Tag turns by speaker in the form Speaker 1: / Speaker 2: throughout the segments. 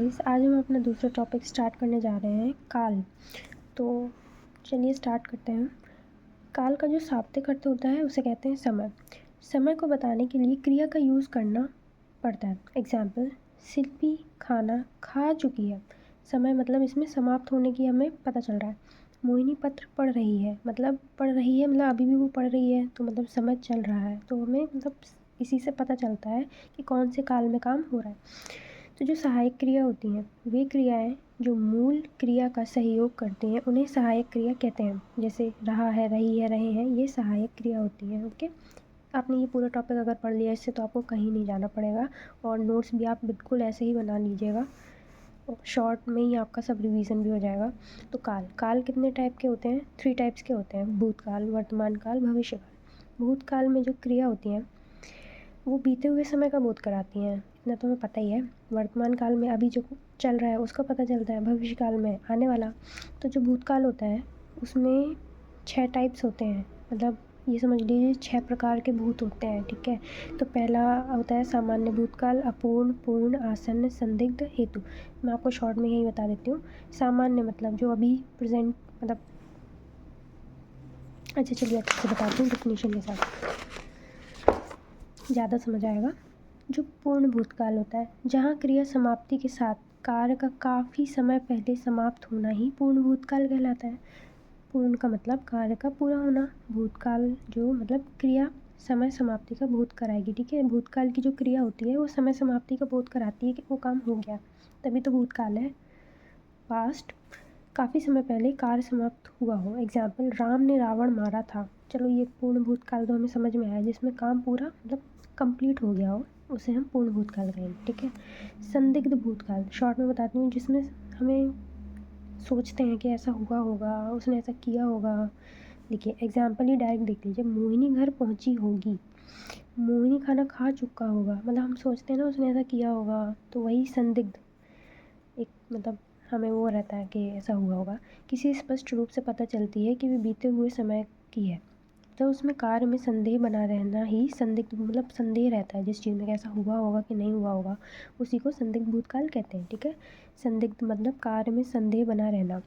Speaker 1: Guys, आज हम अपना दूसरा टॉपिक स्टार्ट करने जा रहे हैं, काल। तो चलिए स्टार्ट करते हैं। काल का जो शाब्दिक अर्थ होता है उसे कहते हैं समय। समय को बताने के लिए क्रिया का यूज़ करना पड़ता है। एग्जाम्पल, शिल्पी खाना खा चुकी है। समय मतलब इसमें समाप्त होने की हमें पता चल रहा है। मोहिनी पत्र पढ़ रही है, मतलब पढ़ रही है मतलब अभी भी वो पढ़ रही है, तो मतलब समय चल रहा है। तो हमें मतलब इसी से पता चलता है कि कौन से काल में काम हो रहा है। तो जो सहायक क्रिया होती हैं, वे क्रियाएं जो मूल क्रिया का सहयोग करती हैं उन्हें सहायक क्रिया कहते हैं। जैसे रहा है, रही है, रहे हैं, ये सहायक क्रिया होती हैं। ओके, आपने ये पूरा टॉपिक अगर पढ़ लिया इससे तो आपको कहीं नहीं जाना पड़ेगा, और नोट्स भी आप बिल्कुल ऐसे ही बना लीजिएगा, शॉर्ट में ही आपका सब रिवीजन भी हो जाएगा। तो काल कितने टाइप के होते हैं? 3 टाइप्स के होते हैं, भूतकाल, वर्तमान काल, भविष्य काल। भूतकाल में जो क्रिया होती हैं वो बीते हुए समय का बोध कराती हैं, इतना तो हमें पता ही है। वर्तमान काल में अभी जो चल रहा है उसका पता चलता है, भविष्य काल में आने वाला। तो जो भूतकाल होता है उसमें 6 टाइप्स होते हैं, मतलब ये समझ लीजिए 6 प्रकार के भूत होते हैं, ठीक है। तो पहला होता है सामान्य भूतकाल, अपूर्ण, पूर्ण, आसन्न, संदिग्ध, हेतु। मैं आपको शॉर्ट में यही बता देती हूँ। सामान्य मतलब जो अभी प्रेजेंट, मतलब अच्छा चलिए अच्छे से बताती हूँ डेफिनेशन के साथ, ज़्यादा समझ आएगा। जो पूर्ण भूतकाल होता है, जहाँ क्रिया समाप्ति के साथ कार्य का काफ़ी समय पहले समाप्त होना ही पूर्ण भूतकाल कहलाता है। पूर्ण का मतलब कार्य का पूरा होना, भूतकाल जो मतलब क्रिया समय समाप्ति का बोध कराएगी, ठीक है। भूतकाल की जो क्रिया होती है वो समय समाप्ति का बोध कराती है कि वो काम हो गया, तभी तो भूतकाल है। पास्ट, काफ़ी समय पहले कार्य समाप्त हुआ हो। एग्जाम्पल, राम ने रावण मारा था। चलो ये पूर्ण भूतकाल तो हमें समझ में आया, जिसमें काम पूरा मतलब कंप्लीट हो गया हो उसे हम पूर्ण भूतकाल कहेंगे, ठीक है। संदिग्ध भूतकाल, शॉर्ट में बताती हूँ, जिसमें हमें सोचते हैं कि ऐसा हुआ होगा, उसने ऐसा किया होगा। देखिए एग्जाम्पल ही डायरेक्ट देख लीजिए, मोहिनी घर पहुँची होगी, मोहिनी खाना खा चुका होगा, मतलब हम सोचते हैं ना उसने ऐसा किया होगा, तो वही संदिग्ध एक मतलब हमें वो रहता है कि ऐसा हुआ होगा। किसी स्पष्ट रूप से पता चलती है कि वे बीते हुए समय की है, तो उसमें कार्य में संदेह बना रहना ही संदिग्ध, मतलब संदेह रहता है जिस चीज़ में ऐसा हुआ होगा कि नहीं हुआ होगा, उसी को संदिग्ध भूतकाल कहते हैं, ठीक है। संदिग्ध मतलब कार्य में संदेह बना रहना।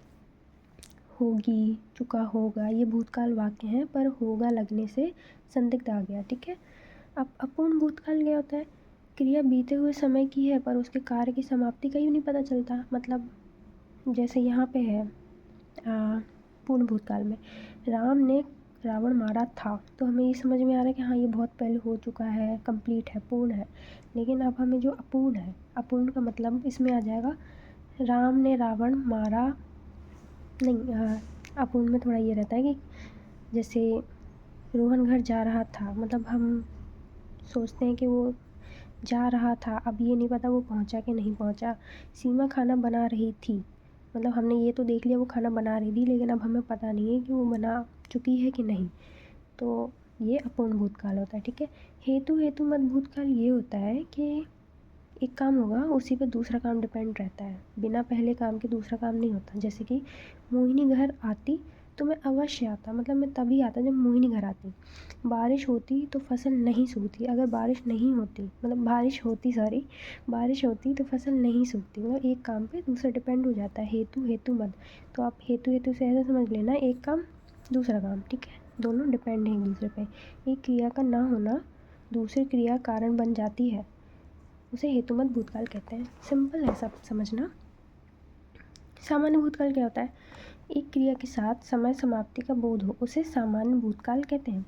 Speaker 1: होगी, चुका होगा, ये भूतकाल वाक्य हैं, पर होगा लगने से संदिग्ध आ गया, ठीक है। अब अपूर्ण भूतकाल क्या होता है? क्रिया बीते हुए समय की है पर उसके कार्य की समाप्ति का ही नहीं पता चलता। मतलब जैसे यहाँ पे है पूर्ण भूतकाल में राम ने रावण मारा था, तो हमें ये समझ में आ रहा है कि हाँ ये बहुत पहले हो चुका है, कंप्लीट है, पूर्ण है। लेकिन अब हमें जो अपूर्ण है, अपूर्ण का मतलब इसमें आ जाएगा राम ने रावण मारा नहीं। अपूर्ण में थोड़ा ये रहता है कि जैसे रोहन घर जा रहा था, मतलब हम सोचते हैं कि वो जा रहा था, अब ये नहीं पता वो पहुंचा कि नहीं पहुंचा। सीमा खाना बना रही थी, मतलब हमने ये तो देख लिया वो खाना बना रही थी, लेकिन अब हमें पता नहीं है कि वो बना चुकी है कि नहीं, तो ये अपूर्ण भूतकाल होता है, ठीक है। हेतु मत भूतकाल ये होता है कि एक काम होगा उसी पे दूसरा काम डिपेंड रहता है, बिना पहले काम के दूसरा काम नहीं होता। जैसे कि मोहिनी घर आती तो मैं अवश्य आता, मतलब मैं तभी आता जब मोहिनी घर आती। बारिश होती तो फसल नहीं सूखती, अगर बारिश नहीं होती, मतलब बारिश होती तो फसल नहीं सूखती, मतलब एक काम पे दूसरा डिपेंड हो जाता है। हेतु मत, तो आप हेतु से ऐसा समझ लेना, एक काम दूसरा काम, ठीक है, दोनों डिपेंड हैं एक दूसरे पे। एक क्रिया का ना होना दूसरी क्रिया कारण बन जाती है, उसे हेतुमत भूतकाल कहते हैं। सिंपल है सब समझना। सामान्य भूतकाल क्या होता है? एक क्रिया के साथ समय समाप्ति का बोध हो, उसे सामान्य भूतकाल कहते हैं।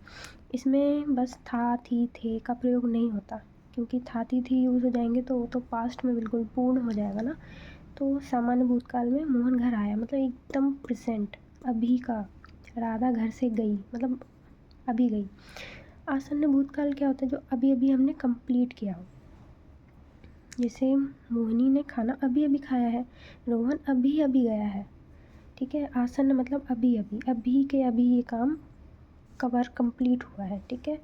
Speaker 1: इसमें बस था, थी, थे का प्रयोग नहीं होता, क्योंकि था, थी, यूज़ हो जाएंगे तो वो तो पास्ट में बिल्कुल पूर्ण हो जाएगा ना। तो सामान्य भूतकाल में मोहन घर आया मतलब एकदम प्रेजेंट, अभी का। राधा घर से गई मतलब अभी गई। आसन्न भूतकाल क्या होता है? जो अभी अभी हमने कंप्लीट किया हो, जैसे मोहिनी ने खाना अभी अभी खाया है, रोहन अभी अभी गया है, ठीक है। आसन्न मतलब अभी अभी, अभी के अभी ये काम कवर कंप्लीट हुआ है, ठीक है।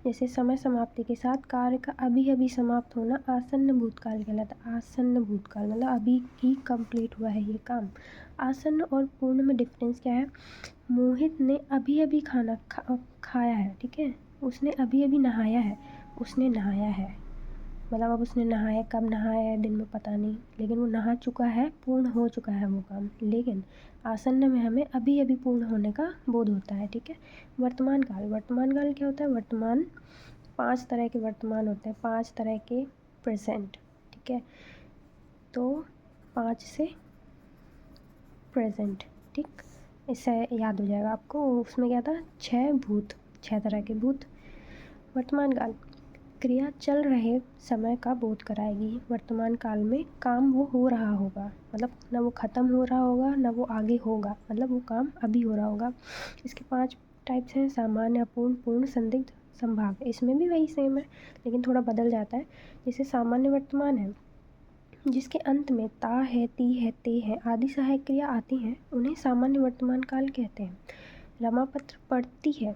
Speaker 1: जैसे समय समाप्ति के साथ कार्य का अभी अभी समाप्त होना आसन्न भूतकाल कहलाता है। आसन्न भूतकाल मतलब अभी ही कंप्लीट हुआ है ये काम। आसन्न और पूर्ण में डिफरेंस क्या है? मोहित ने अभी अभी खाया है, ठीक है। उसने अभी अभी नहाया है, उसने नहाया है। मतलब अब उसने नहाया, कब नहाया है दिन में पता नहीं, लेकिन वो नहा चुका है, पूर्ण हो चुका है वो काम। लेकिन आसन्न में हमें अभी अभी पूर्ण होने का बोध होता है, ठीक है। वर्तमान काल, वर्तमान काल क्या होता है? वर्तमान, 5 तरह के वर्तमान होते हैं, 5 तरह के प्रेजेंट, ठीक है। तो 5 से प्रेजेंट, ठीक, इससे याद हो जाएगा आपको। उसमें क्या था? 6 भूत, 6 तरह के भूत। वर्तमान काल, क्रिया चल रहे समय का बोध कराएगी। वर्तमान काल में काम वो हो रहा होगा, मतलब ना वो ख़त्म हो रहा होगा ना वो आगे होगा, मतलब वो काम अभी हो रहा होगा। इसके 5 टाइप्स हैं: सामान्य, अपूर्ण, पूर्ण, संदिग्ध, संभाव्य। इसमें भी वही सेम है, लेकिन थोड़ा बदल जाता है। जैसे सामान्य वर्तमान है, जिसके अंत में ता है, ती है, ते है आदि सहायक क्रिया आती हैं, उन्हें सामान्य वर्तमान काल कहते हैं। रमा पत्र पढ़ती है,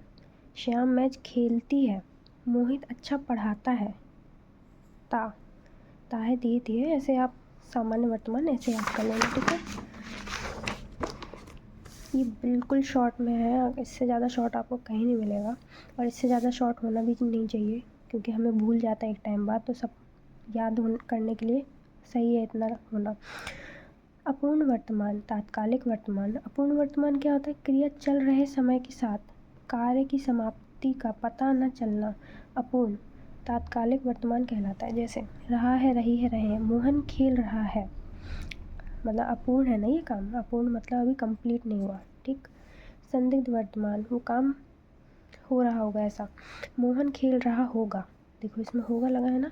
Speaker 1: श्याम मैच खेलती है, मोहित अच्छा पढ़ाता है। ता, ता है, ती है, ती है, ऐसे आप सामान्य वर्तमान ऐसे याद कर लेना, ठीक है। ये बिल्कुल शॉर्ट में है, इससे ज़्यादा शॉर्ट आपको कहीं नहीं मिलेगा, और इससे ज़्यादा शॉर्ट होना भी नहीं चाहिए, क्योंकि हमें भूल जाता है एक टाइम बाद, तो सब याद करने के लिए सही है इतना होना। अपूर्ण वर्तमान, तात्कालिक वर्तमान। अपूर्ण वर्तमान क्या होता है? क्रिया चल रहे समय के साथ कार्य की समाप्ति का पता न चलना अपूर्ण तात्कालिक वर्तमान कहलाता है। जैसे रहा है, रही है, रहे हैं, मोहन खेल रहा है, मतलब अपूर्ण है ना ये काम, अपूर्ण मतलब अभी कंप्लीट नहीं हुआ, ठीक। संदिग्ध वर्तमान, वो काम हो रहा होगा ऐसा। मोहन खेल रहा होगा, देखो इसमें होगा लगा है ना,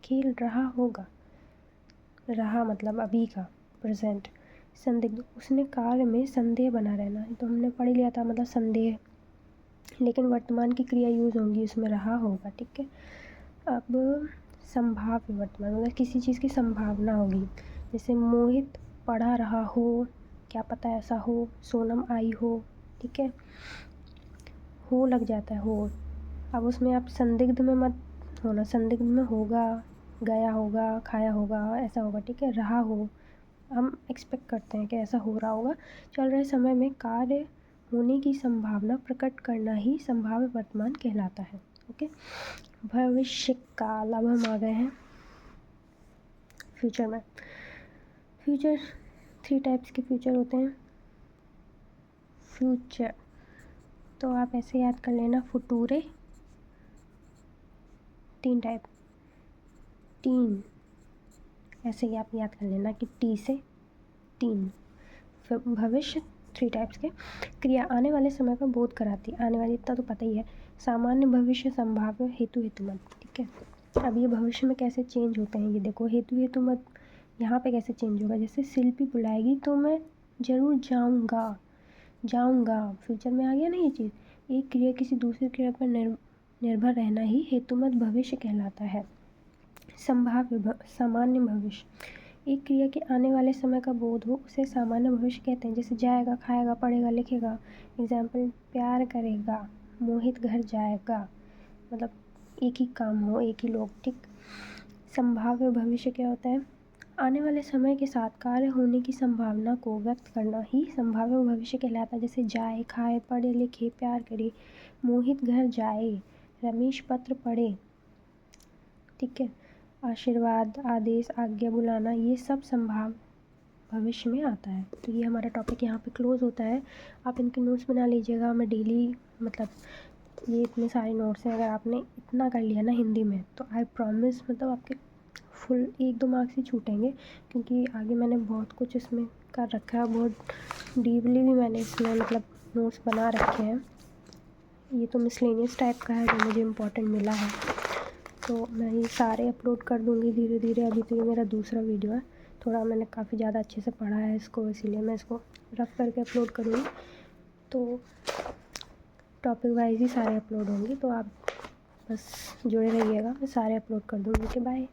Speaker 1: खेल रहा होगा, रहा मतलब अभी का, प्रेजेंट। संदिग्ध, उसने कार्य में संदेह बना रहना, तो हमने पढ़ लिया था, मतलब संदेह, लेकिन वर्तमान की क्रिया यूज़ होंगी, उसमें रहा होगा, ठीक है। अब संभाव्य वर्तमान, मतलब किसी चीज़ की संभावना होगी। जैसे मोहित पढ़ा रहा हो, क्या पता ऐसा हो, सोनम आई हो, ठीक है, हो लग जाता है हो। अब उसमें आप संदिग्ध में मत होना, संदिग्ध में होगा, गया होगा, खाया होगा, ऐसा होगा, ठीक है। रहा हो, हम एक्सपेक्ट करते हैं कि ऐसा हो रहा होगा। चल रहे समय में कार्य होने की संभावना प्रकट करना ही संभाव्य वर्तमान कहलाता है, ओके। भविष्य काल, अब हम आ गए हैं फ्यूचर में। फ्यूचर, 3 टाइप्स के फ्यूचर होते हैं। फ्यूचर तो आप ऐसे याद कर लेना, फुटूरे 3 टाइप, 3 ऐसे ही आप याद कर लेना कि टी से 3। भविष्य 3 टाइप्स के, क्रिया आने वाले समय का बोध कराती, आने वाली इतना तो पता ही है। सामान्य, भविष्य, संभाव्य, हेतु, हेतुमत, ठीक है। अब ये भविष्य में कैसे चेंज होते हैं ये देखो, हेतु हेतुमत यहाँ पे कैसे चेंज होगा। जैसे शिल्पी बुलाएगी तो मैं ज़रूर जाऊँगा, जाऊँगा फ्यूचर में आ गया ना ये चीज़। एक क्रिया किसी दूसरी क्रिया पर निर्भर रहना ही हेतुमत भविष्य कहलाता है। संभाव्य, सामान्य भविष्य, एक क्रिया के आने वाले समय का बोध हो उसे सामान्य भविष्य कहते हैं। जैसे जाएगा, खाएगा, पढ़ेगा, लिखेगा। एग्जाम्पल, प्यार करेगा, मोहित घर जाएगा, मतलब एक ही काम हो, एक ही लोग, ठीक। संभाव्य भविष्य क्या होता है? आने वाले समय के साथ कार्य होने की संभावना को व्यक्त करना ही संभाव्य भविष्य कहलाता है। जैसे जाए, खाए, पढ़े, लिखे, प्यार करे, मोहित घर जाए, रमेश पत्र पढ़े, ठीक है। आशीर्वाद, आदेश, आज्ञा, बुलाना, ये सब संभाव्य भविष्य में आता है। तो ये हमारा टॉपिक यहाँ पे क्लोज होता है। आप इनके नोट्स बना लीजिएगा। मैं डेली, मतलब ये इतने सारे नोट्स हैं, अगर आपने इतना कर लिया ना हिंदी में, तो आई प्रॉमिस, मतलब आपके फुल 1-2 मार्क्स ही छूटेंगे, क्योंकि आगे मैंने बहुत कुछ इसमें कर रखा है, बहुत डीपली भी मैंने इसमें मतलब नोट्स बना रखे हैं। ये तो मिसलेनियस टाइप का है जो मुझे इम्पोर्टेंट मिला है, तो मैं ये सारे अपलोड कर दूँगी धीरे धीरे। अभी तो ये मेरा दूसरा वीडियो है, थोड़ा मैंने काफ़ी ज़्यादा अच्छे से पढ़ा है इसको, इसीलिए मैं इसको रफ करके अपलोड करूँगी। तो टॉपिक वाइज ही सारे अपलोड होंगी, तो आप बस जुड़े रहिएगा, मैं सारे अपलोड कर दूँगी। Okay, bye.